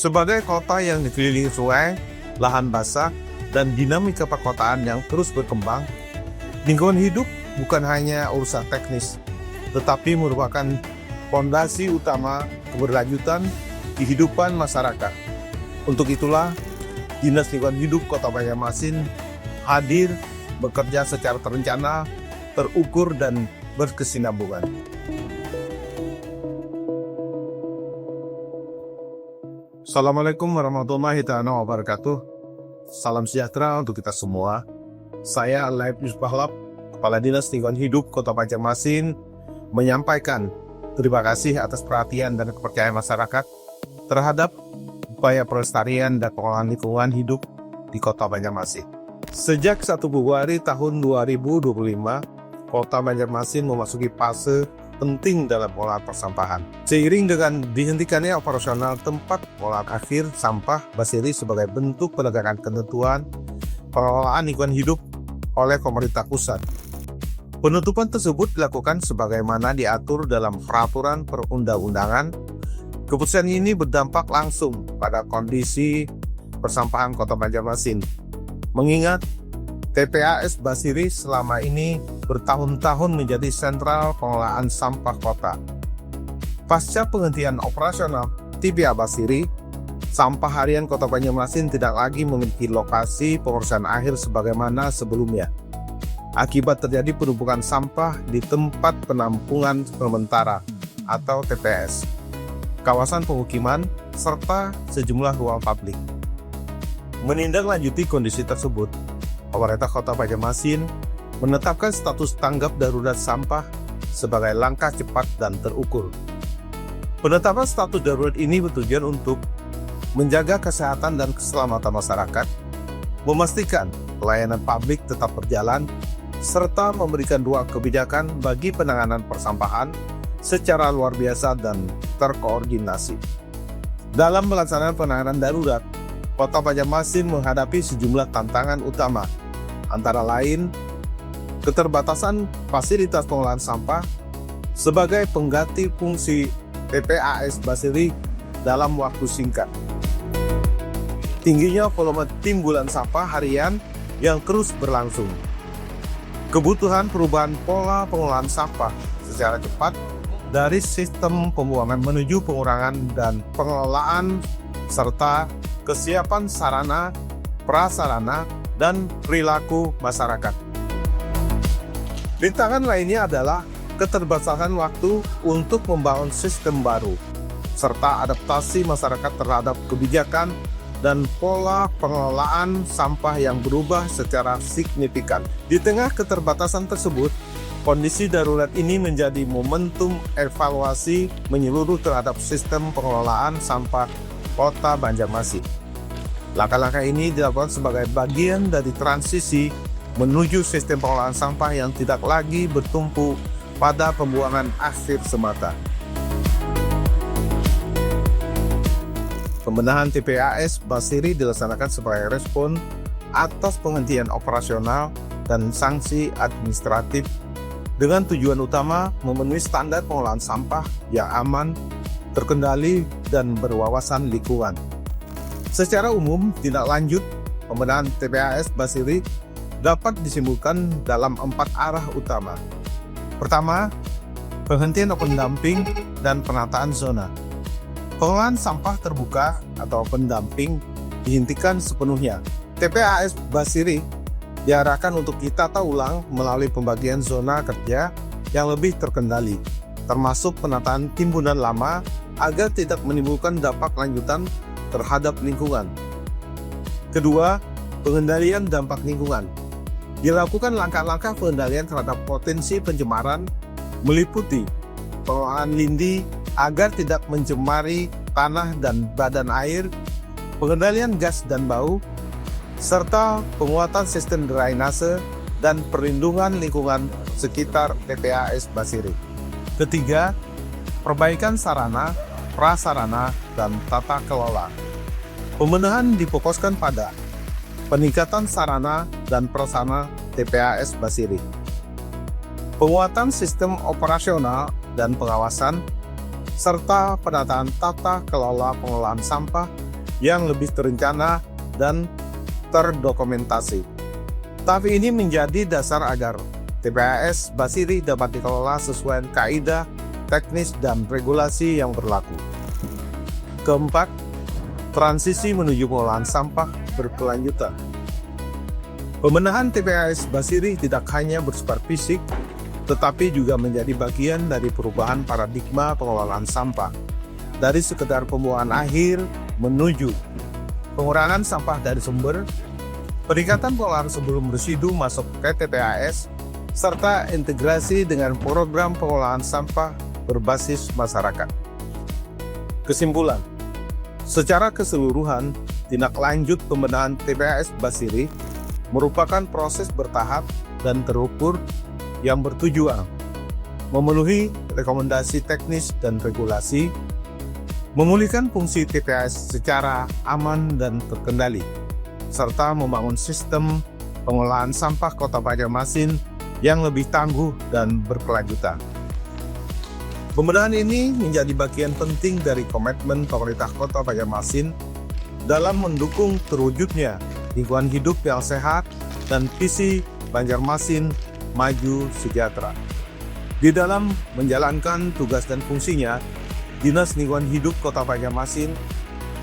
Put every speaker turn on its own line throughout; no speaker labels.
Sebagai kota yang dikelilingi sungai, lahan basah, dan dinamika perkotaan yang terus berkembang, lingkungan hidup bukan hanya urusan teknis, tetapi merupakan fondasi utama keberlanjutan kehidupan masyarakat. Untuk itulah, Dinas Lingkungan Hidup Kota Banjarmasin hadir bekerja secara terencana, terukur, dan berkesinambungan. Assalamualaikum warahmatullahi wabarakatuh. Salam sejahtera untuk kita semua. Saya Laib Yusuf Bahlap, Kepala Dinas Lingkungan Hidup Kota Banjarmasin, menyampaikan terima kasih atas perhatian dan kepercayaan masyarakat terhadap upaya pelestarian dan pengelolaan lingkungan hidup di Kota Banjarmasin. Sejak 1 Februari tahun 2025, Kota Banjarmasin memasuki fase penting dalam pengelolaan persampahan. Seiring dengan dihentikannya operasional tempat pengolahan akhir sampah Basiri sebagai bentuk penegakan ketentuan pengelolaan lingkungan hidup oleh pemerintah pusat. Penutupan tersebut dilakukan sebagaimana diatur dalam peraturan perundang-undangan. Keputusan ini berdampak langsung pada kondisi persampahan Kota Banjarmasin. Mengingat TPAS Basiri selama ini bertahun-tahun menjadi sentral pengelolaan sampah kota. Pasca penghentian operasional TPA Basiri, sampah harian Kota Banjarmasin tidak lagi memiliki lokasi pengurusan akhir sebagaimana sebelumnya. Akibat terjadi penumpukan sampah di tempat penampungan sementara atau TPS, kawasan pemukiman, serta sejumlah ruang publik. Menindaklanjuti kondisi tersebut, pemerintah Kota Banjarmasin menetapkan status tanggap darurat sampah sebagai langkah cepat dan terukur. Penetapan status darurat ini bertujuan untuk menjaga kesehatan dan keselamatan masyarakat, memastikan pelayanan publik tetap berjalan, serta memberikan ruang kebijakan bagi penanganan persampahan secara luar biasa dan terkoordinasi. Dalam melaksanakan penanganan darurat, Kota Banjarmasin menghadapi sejumlah tantangan utama, antara lain keterbatasan fasilitas pengolahan sampah sebagai pengganti fungsi TPAS Basiri dalam waktu singkat. Tingginya volume timbulan sampah harian yang terus berlangsung. Kebutuhan perubahan pola pengolahan sampah secara cepat dari sistem pembuangan menuju pengurangan dan pengelolaan, serta kesiapan sarana, prasarana, dan perilaku masyarakat. Rintangan lainnya adalah keterbatasan waktu untuk membangun sistem baru, serta adaptasi masyarakat terhadap kebijakan dan pola pengelolaan sampah yang berubah secara signifikan. Di tengah keterbatasan tersebut, kondisi darurat ini menjadi momentum evaluasi menyeluruh terhadap sistem pengelolaan sampah Kota Banjarmasin. Langkah-langkah ini dilakukan sebagai bagian dari transisi menuju sistem pengelolaan sampah yang tidak lagi bertumpu pada pembuangan akhir semata. Pembenahan TPAS Basiri dilaksanakan sebagai respon atas penghentian operasional dan sanksi administratif dengan tujuan utama memenuhi standar pengolahan sampah yang aman, terkendali, dan berwawasan lingkungan. Secara umum, tindak lanjut pembenahan TPAS Basiri dapat disimpulkan dalam 4 arah utama. Pertama, penghentian open dumping dan penataan zona. Pengolahan sampah terbuka atau open dumping dihentikan sepenuhnya. TPAS Basiri diarahkan untuk ditata ulang melalui pembagian zona kerja yang lebih terkendali, termasuk penataan timbunan lama agar tidak menimbulkan dampak lanjutan terhadap lingkungan. Kedua, pengendalian dampak lingkungan. Dilakukan langkah-langkah pengendalian terhadap potensi pencemaran, meliputi pengelolaan lindi agar tidak mencemari tanah dan badan air, pengendalian gas dan bau, serta penguatan sistem drainase dan perlindungan lingkungan sekitar TPAS Basiri. Ketiga, perbaikan sarana, prasarana, dan tata kelola. Pembenahan difokuskan pada peningkatan sarana dan prasarana TPAS Basiri, penguatan sistem operasional dan pengawasan, serta penataan tata kelola pengelolaan sampah yang lebih terencana dan terdokumentasi. Tapi ini menjadi dasar agar TPAS Basiri dapat dikelola sesuai kaidah, teknis, dan regulasi yang berlaku. Keempat, transisi menuju pengolahan sampah berkelanjutan. Pembenahan TPAS Basiri tidak hanya bersifat fisik, tetapi juga menjadi bagian dari perubahan paradigma pengelolaan sampah. Dari sekedar pembuangan akhir menuju pengurangan sampah dari sumber, peningkatan pengolahan sebelum residu masuk ke TPAS, serta integrasi dengan program pengolahan sampah berbasis masyarakat. Kesimpulan, secara keseluruhan, tindak lanjut pembenahan TPAS Basiri merupakan proses bertahap dan terukur yang bertujuan memenuhi rekomendasi teknis dan regulasi, memulihkan fungsi TPAS secara aman dan terkendali, serta membangun sistem pengolahan sampah Kota Banjarmasin yang lebih tangguh dan berkelanjutan. Pembenahan ini menjadi bagian penting dari komitmen pemerintah Kota Banjarmasin dalam mendukung terwujudnya lingkungan hidup yang sehat dan visi Banjarmasin maju sejahtera. Di dalam menjalankan tugas dan fungsinya, Dinas Lingkungan Hidup Kota Banjarmasin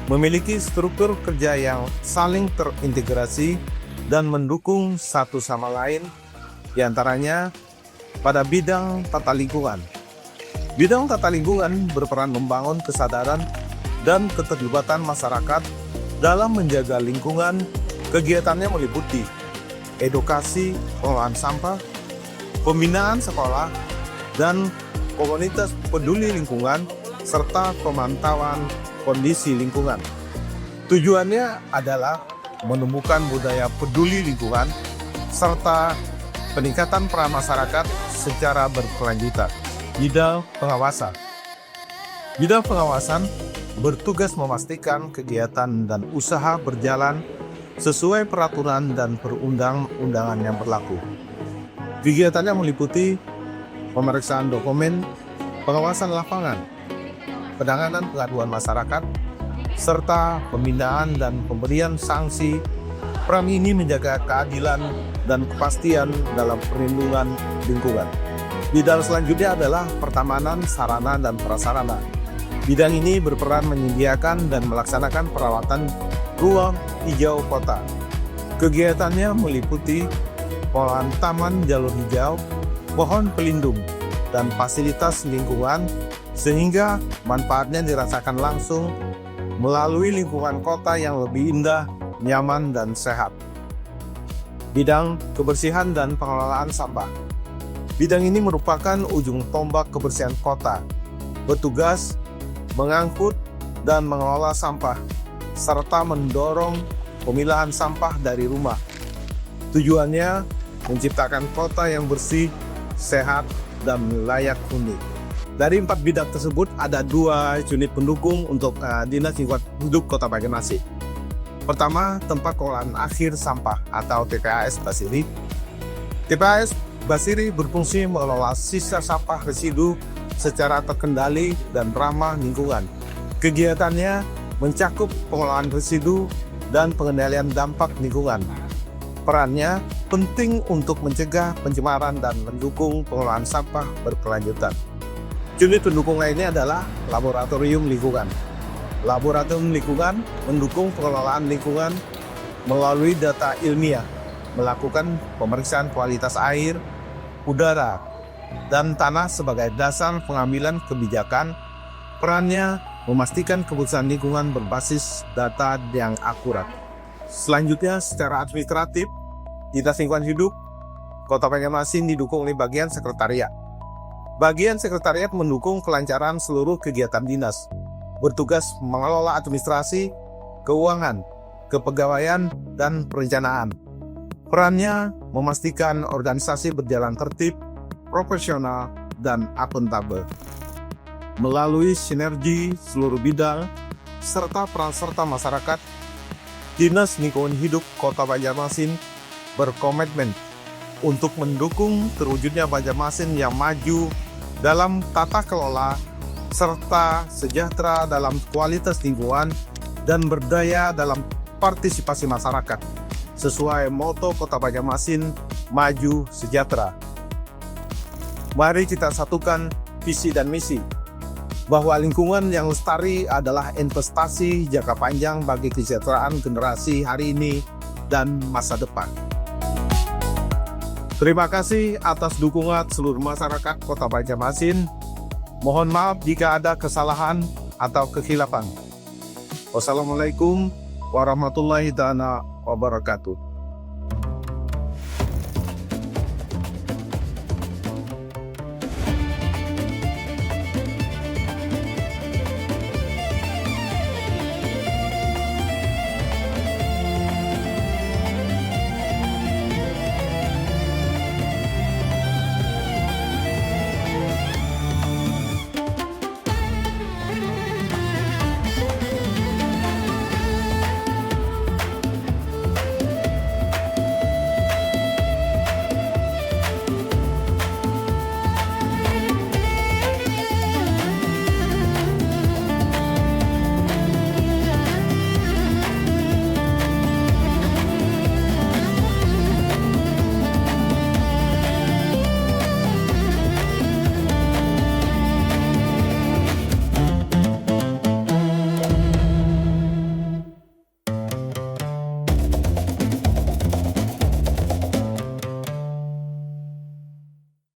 memiliki struktur kerja yang saling terintegrasi dan mendukung satu sama lain, diantaranya pada bidang tata lingkungan. Bidang tata lingkungan berperan membangun kesadaran dan keterlibatan masyarakat dalam menjaga lingkungan. Kegiatannya meliputi edukasi pengolahan sampah, pembinaan sekolah, dan komunitas peduli lingkungan, serta pemantauan kondisi lingkungan. Tujuannya adalah menemukan budaya peduli lingkungan serta peningkatan peran masyarakat secara berkelanjutan. Bidang pengawasan. Bidang pengawasan bertugas memastikan kegiatan dan usaha berjalan sesuai peraturan dan perundang-undangan yang berlaku. Kegiatannya meliputi pemeriksaan dokumen, pengawasan lapangan, penanganan pengaduan masyarakat, serta pembinaan dan pemberian sanksi. Peran ini menjaga keadilan dan kepastian dalam perlindungan lingkungan. Bidang selanjutnya adalah pertamanan sarana dan prasarana. Bidang ini berperan menyediakan dan melaksanakan perawatan ruang hijau kota. Kegiatannya meliputi pengolahan taman jalur hijau, pohon pelindung, dan fasilitas lingkungan sehingga manfaatnya dirasakan langsung melalui lingkungan kota yang lebih indah, nyaman, dan sehat. Bidang kebersihan dan pengelolaan sampah. Bidang ini merupakan ujung tombak kebersihan kota, bertugas mengangkut dan mengelola sampah, serta mendorong pemilahan sampah dari rumah. Tujuannya menciptakan kota yang bersih, sehat, dan layak huni. Dari 4 bidang tersebut, ada 2 unit pendukung untuk Dinas Lingkungan Hidup Kota Banjarmasin. Pertama, tempat pengolahan akhir sampah atau TPAS Basiri. TPAS Basiri berfungsi mengelola sisa sampah residu secara terkendali dan ramah lingkungan. Kegiatannya mencakup pengolahan residu dan pengendalian dampak lingkungan. Perannya penting untuk mencegah pencemaran dan mendukung pengolahan sampah berkelanjutan. Unit pendukung lainnya adalah laboratorium lingkungan. Laboratorium lingkungan mendukung pengelolaan lingkungan melalui data ilmiah, melakukan pemeriksaan kualitas air, udara, dan tanah sebagai dasar pengambilan kebijakan. Perannya memastikan keputusan lingkungan berbasis data yang akurat. Selanjutnya, secara administratif, Dinas Lingkungan Hidup Kota Banjarmasin didukung oleh bagian sekretariat. Bagian sekretariat mendukung kelancaran seluruh kegiatan dinas, bertugas mengelola administrasi, keuangan, kepegawaian, dan perencanaan. Perannya memastikan organisasi berjalan tertib, profesional, dan akuntabel. Melalui sinergi seluruh bidang, serta peran serta masyarakat, Dinas Lingkungan Hidup Kota Banjarmasin berkomitmen untuk mendukung terwujudnya Banjarmasin yang maju dalam tata kelola, serta sejahtera dalam kualitas lingkungan dan berdaya dalam partisipasi masyarakat sesuai moto Kota Banjarmasin Maju Sejahtera. Mari kita satukan visi dan misi bahwa lingkungan yang lestari adalah investasi jangka panjang bagi kesejahteraan generasi hari ini dan masa depan. Terima kasih atas dukungan seluruh masyarakat Kota Banjarmasin. Mohon maaf jika ada kesalahan atau kekhilafan. Wassalamualaikum warahmatullahi wabarakatuh.